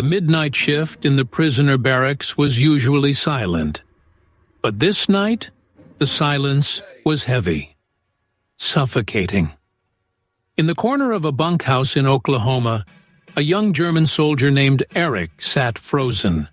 midnight shift in the prisoner barracks was usually silent. But this night, the silence was heavy, suffocating. In the corner of a bunkhouse in Oklahoma, a young German soldier named Eric sat frozen.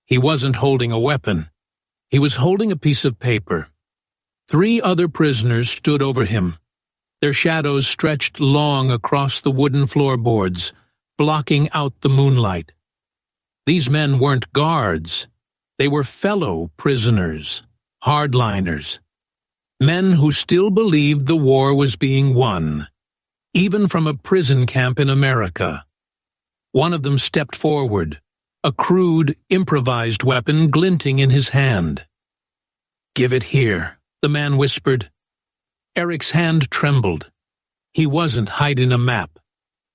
He wasn't holding a weapon. He was holding a piece of paper. 3 other prisoners stood over him. Their shadows stretched long across the wooden floorboards, blocking out the moonlight. These men weren't guards. They were fellow prisoners, hardliners, men who still believed the war was being won, even from a prison camp in America. One of them stepped forward, a crude, improvised weapon glinting in his hand. "Give it here," the man whispered. Eric's hand trembled. He wasn't hiding a map.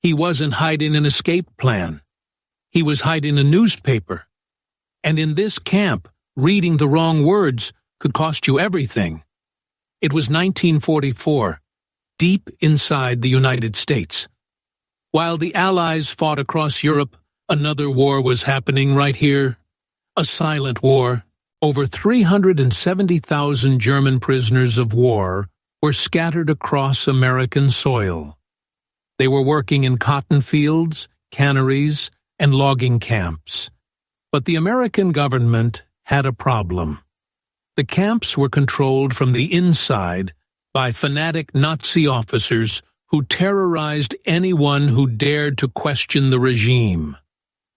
He wasn't hiding an escape plan. He was hiding a newspaper. And in this camp, reading the wrong words could cost you everything. It was 1944, deep inside the United States. While the Allies fought across Europe, another war was happening right here. A silent war. Over 370,000 German prisoners of war were scattered across American soil. They were working in cotton fields, canneries, and logging camps. But the American government had a problem. The camps were controlled from the inside by fanatic Nazi officers who terrorized anyone who dared to question the regime.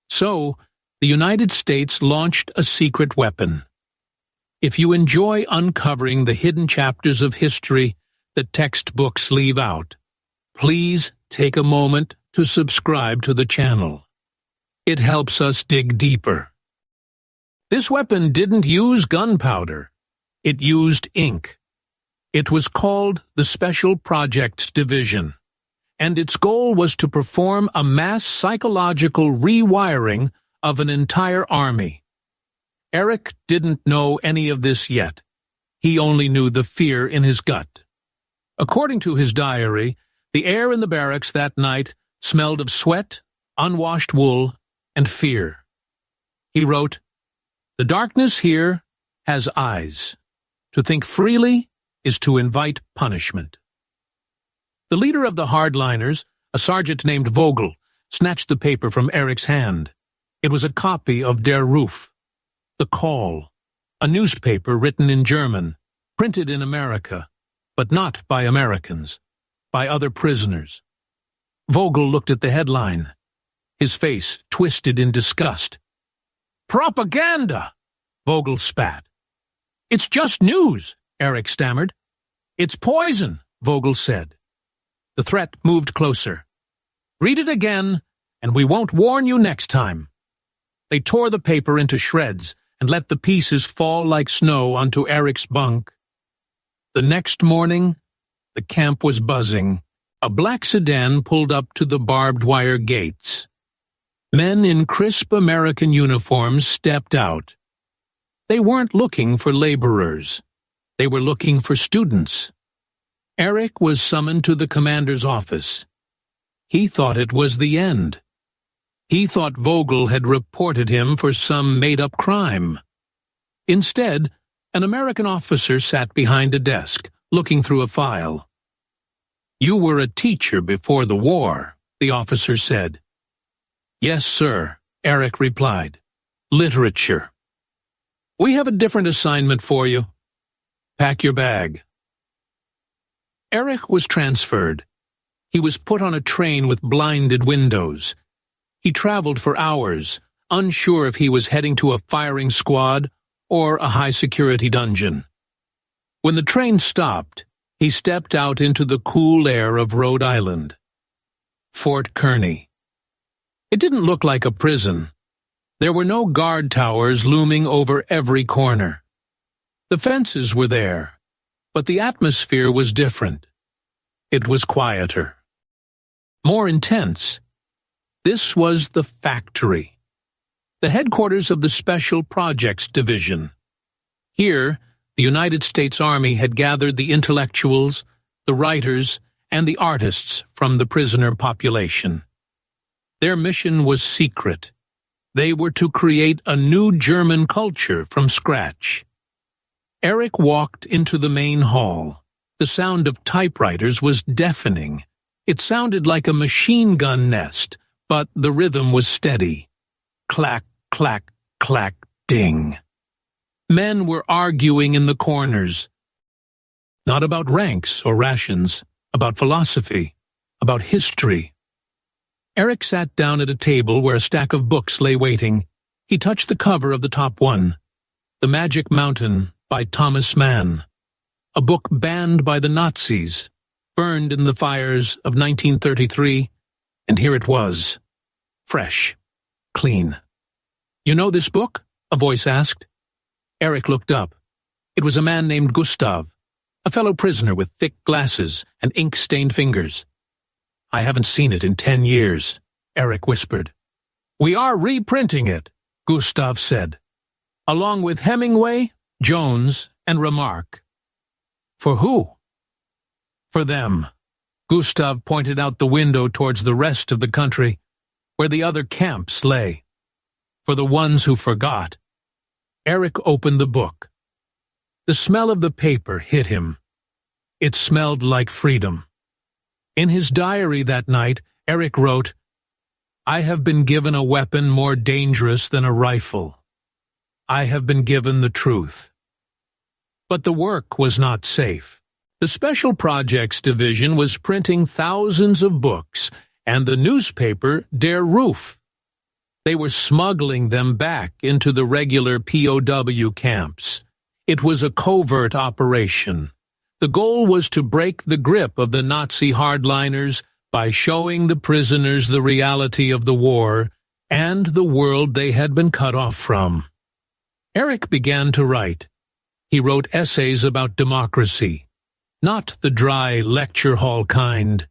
So, the United States launched a secret weapon. If you enjoy uncovering the hidden chapters of history that textbooks leave out, please take a moment to subscribe to the channel. It helps us dig deeper. This weapon didn't use gunpowder. It used ink. It was called the Special Projects Division, and its goal was to perform a mass psychological rewiring of an entire army. Eric didn't know any of this yet. He only knew the fear in his gut. According to his diary, the air in the barracks that night smelled of sweat, unwashed wool, and fear. He wrote, "The darkness here has eyes. To think freely is to invite punishment." The leader of the hardliners, a sergeant named Vogel, snatched the paper from Eric's hand. It was a copy of Der Ruf, The Call, a newspaper written in German, printed in America, but not by Americans, by other prisoners. Vogel looked at the headline. His face twisted in disgust. "Propaganda!" Vogel spat. "It's just news," Eric stammered. "It's poison," Vogel said. The threat moved closer. "Read it again, and we won't warn you next time." They tore the paper into shreds and let the pieces fall like snow onto Eric's bunk. The next morning, the camp was buzzing. A black sedan pulled up to the barbed wire gates. Men in crisp American uniforms stepped out. They weren't looking for laborers. They were looking for students. Eric was summoned to the commander's office. He thought it was the end. He thought Vogel had reported him for some made-up crime. Instead, an American officer sat behind a desk, looking through a file. "You were a teacher before the war," the officer said. "Yes, sir," Eric replied. "Literature." "We have a different assignment for you. Pack your bag." Eric was transferred. He was put on a train with blinded windows. He traveled for hours, unsure if he was heading to a firing squad or a high-security dungeon. When the train stopped, he stepped out into the cool air of Rhode Island. Fort Kearny. It didn't look like a prison. There were no guard towers looming over every corner. The fences were there, but the atmosphere was different. It was quieter. More intense. This was the factory, the headquarters of the Special Projects Division. Here, the United States Army had gathered the intellectuals, the writers, and the artists from the prisoner population. Their mission was secret, They were to create a new German culture from scratch. Eric walked into the main hall. The sound of typewriters was deafening. It sounded like a machine gun nest, but the rhythm was steady. Clack, clack, clack, ding. Men were arguing in the corners. Not about ranks or rations, about philosophy, about history. Eric sat down at a table where a stack of books lay waiting. He touched the cover of the top one, The Magic Mountain by Thomas Mann, a book banned by the Nazis, burned in the fires of 1933, and here it was, fresh, clean. "You know this book?" a voice asked. Eric looked up. It was a man named Gustav, a fellow prisoner with thick glasses and ink-stained fingers. "I haven't seen it in 10 years, Eric whispered. "We are reprinting it," Gustav said, "along with Hemingway, Jones, and Remarque." "For who?" "For them." Gustav pointed out the window towards the rest of the country, where the other camps lay. "For the ones who forgot." Eric opened the book. The smell of the paper hit him. It smelled like freedom. In his diary that night, Eric wrote, "I have been given a weapon more dangerous than a rifle. I have been given the truth." But the work was not safe. The Special Projects Division was printing thousands of books, and the newspaper Der Ruf. They were smuggling them back into the regular POW camps. It was a covert operation. The goal was to break the grip of the Nazi hardliners by showing the prisoners the reality of the war and the world they had been cut off from. Eric began to write. He wrote essays about democracy, not the dry lecture hall kind.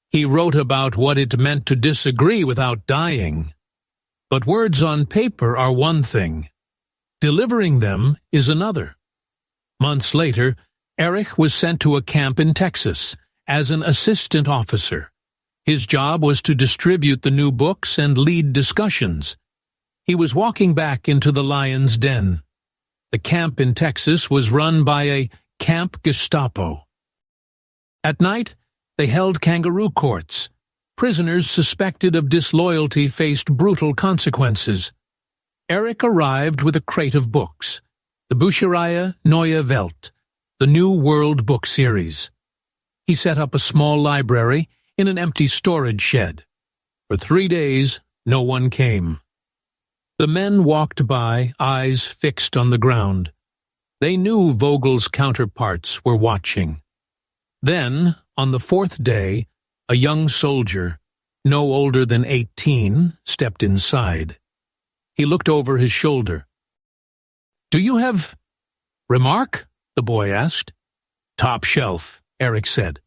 He wrote about what it meant to disagree without dying. But words on paper are one thing. Delivering them is another. Months later, Eric was sent to a camp in Texas as an assistant officer. His job was to distribute the new books and lead discussions. He was walking back into the lion's den. The camp in Texas was run by a Camp Gestapo. At night, they held kangaroo courts. Prisoners suspected of disloyalty faced brutal consequences. Eric arrived with a crate of books, the Bücherei Neue Welt, the New World book series. He set up a small library in an empty storage shed. For 3 days, no one came. The men walked by, eyes fixed on the ground. They knew Vogel's counterparts were watching. Then, on the 4th day, a young soldier, no older than 18, stepped inside. He looked over his shoulder. "Do you have Remarque?" the boy asked. "Top shelf," Eric said.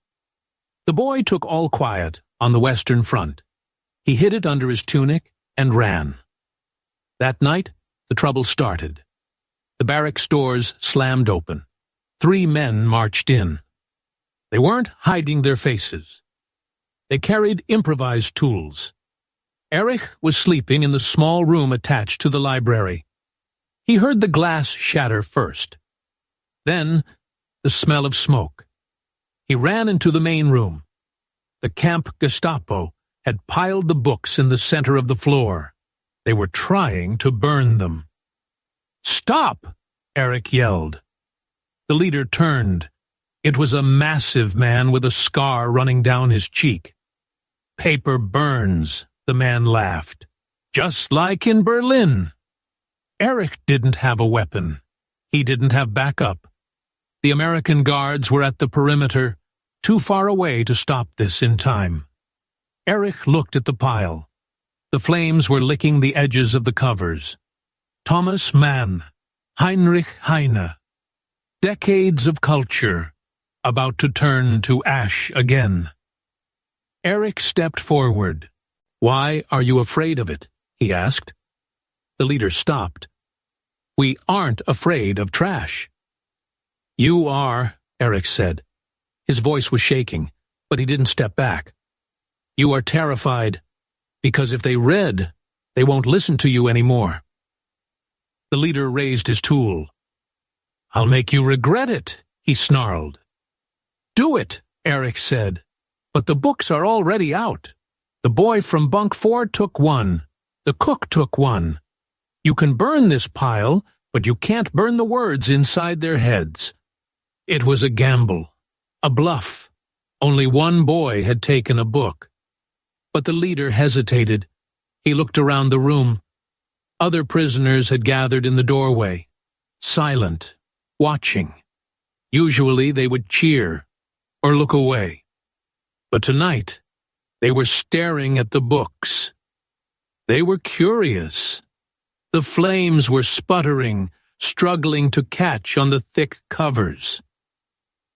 The boy took All Quiet on the Western Front. He hid it under his tunic and ran. That night, the trouble started. The barracks doors slammed open. 3 men marched in. They weren't hiding their faces. They carried improvised tools. Eric was sleeping in the small room attached to the library. He heard the glass shatter first. Then, the smell of smoke. He ran into the main room. The Camp Gestapo had piled the books in the center of the floor. They were trying to burn them. "Stop!" Eric yelled. The leader turned. It was a massive man with a scar running down his cheek. "Paper burns," the man laughed. "Just like in Berlin." Eric didn't have a weapon. He didn't have backup. The American guards were at the perimeter, too far away to stop this in time. Eric looked at the pile. The flames were licking the edges of the covers. Thomas Mann, Heinrich Heine. Decades of culture, about to turn to ash again. Eric stepped forward. "Why are you afraid of it?" he asked. The leader stopped. "We aren't afraid of trash." "You are," Eric said. His voice was shaking, but he didn't step back. "You are terrified, because if they read They won't listen to you anymore. The leader raised his tool. "I'll make you regret it," he snarled. "Do it," Eric said. "But the books are already out. The boy from bunk 4 took one. The cook took one. You can burn this pile, but you can't burn the words inside their heads." It was a gamble, a bluff. Only one boy had taken a book. But the leader hesitated. He looked around the room. Other prisoners had gathered in the doorway, silent, watching. Usually they would cheer or look away. But tonight, they were staring at the books. They were curious. The flames were sputtering, struggling to catch on the thick covers.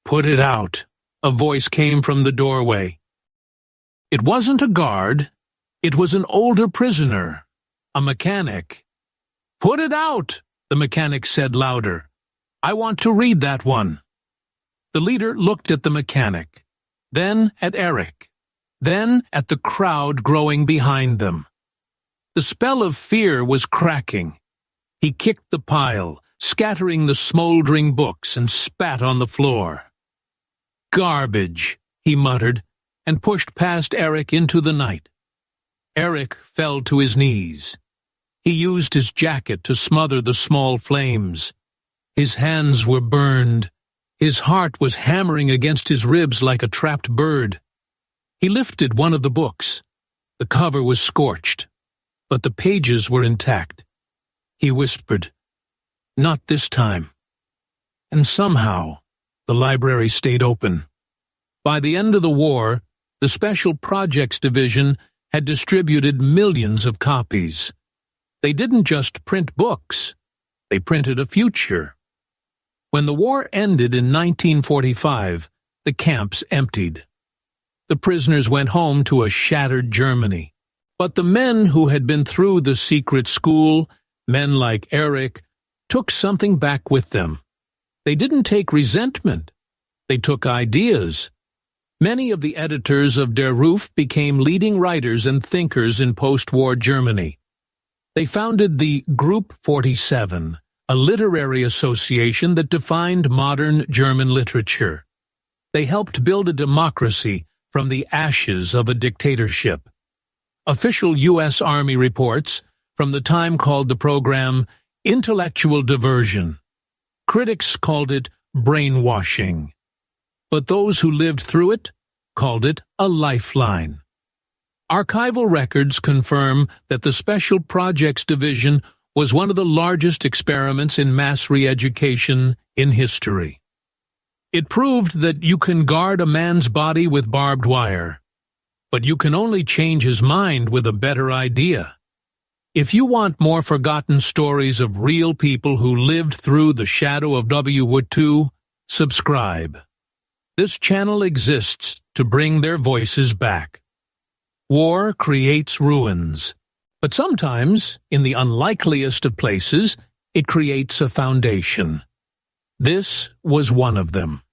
"Put it out," a voice came from the doorway. It wasn't a guard. It was an older prisoner, a mechanic. "Put it out," the mechanic said louder. "I want to read that one." The leader looked at the mechanic, then at Eric, then at the crowd growing behind them. The spell of fear was cracking. He kicked the pile, scattering the smoldering books, and spat on the floor. "Garbage," he muttered, and pushed past Eric into the night. Eric fell to his knees. He used his jacket to smother the small flames. His hands were burned. His heart was hammering against his ribs like a trapped bird. He lifted one of the books. The cover was scorched, but the pages were intact. He whispered, "Not this time." And somehow, the library stayed open. By the end of the war, the Special Projects Division had distributed millions of copies. They didn't just print books, they printed a future. When the war ended in 1945, the camps emptied. The prisoners went home to a shattered Germany. But the men who had been through the secret school, men like Eric, took something back with them. They didn't take resentment. They took ideas. Many of the editors of Der Ruf became leading writers and thinkers in post-war Germany. They founded the Group 47, a literary association that defined modern German literature. They helped build a democracy from the ashes of a dictatorship. Official U.S. Army reports from the time called the program intellectual diversion. Critics called it brainwashing. But those who lived through it called it a lifeline. Archival records confirm that the Special Projects Division was one of the largest experiments in mass re-education in history. It proved that you can guard a man's body with barbed wire, but you can only change his mind with a better idea. If you want more forgotten stories of real people who lived through the shadow of WWII, subscribe. This channel exists to bring their voices back. War creates ruins, but sometimes, in the unlikeliest of places, it creates a foundation. This was one of them.